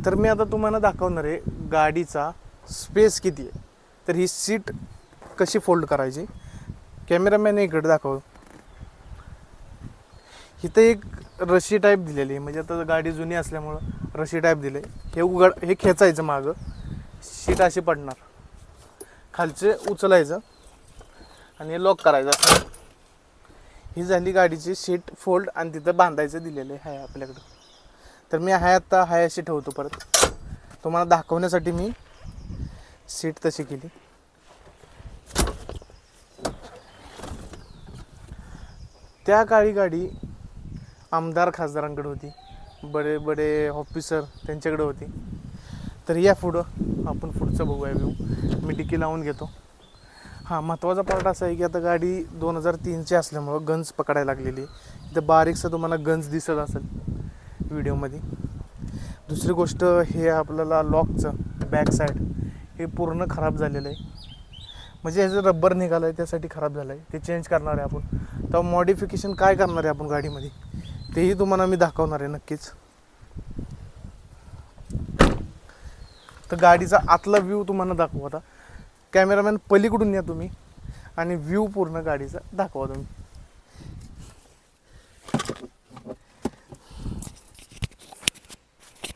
तर मी आता तुम्हाला दाखवणार आहे गाडीचा स्पेस किती आहे. तर ही सीट कशी फोल्ड करायची, कॅमेरामॅन इकडे दाखव. इथं एक रशी टाईप दिलेली आहे, म्हणजे आता गाडी जुनी असल्यामुळं रशी टाईप दिले. हे खेचायचं मागं, सीट अशी पडणार, खालचे उचलायचं आणि लॉक करायचं. ही झाली गाडीची सीट फोल्ड आणि तिथं बांधायचं दिलेलं आहे आपल्याकडं. तर मी आता अशी ठेवतो. परत तुम्हाला दाखवण्यासाठी मी सीट तशी केली. त्या काळी गाडी आमदार खासदारांकडे होती, बडे बडे ऑफिसर त्यांच्याकडे होती. तर या पुढं आपण पुढचं बघूया व्ह्यू. मी डिकी लावून घेतो. हां, महत्त्वाचा पार्ट असा आहे की आता गाडी 2003ची असल्यामुळं गंज पकडायला लागलेली आहे. इथं बारीकसं तुम्हाला गंज दिसत असेल व्हिडिओमध्ये. दुसरी गोष्ट, हे आपल्याला लॉकचं बॅक साईड हे पूर्ण खराब झालेलं आहे, म्हणजे ह्याचं रबर निघालं आहे त्यासाठी खराब झालं आहे. ते चेंज करणार आहे आपण. तर मॉडिफिकेशन काय करणार आहे आपण गाडीमध्ये तेही तुम्हाला मी दाखवणार आहे नक्कीच. तर गाडीचा आतला व्ह्यू तुम्हाला दाखवू. आता कॅमेरामॅन पलीकडून या तुम्ही आणि व्ह्यू पूर्ण गाडीचा दाखवा तुम्ही.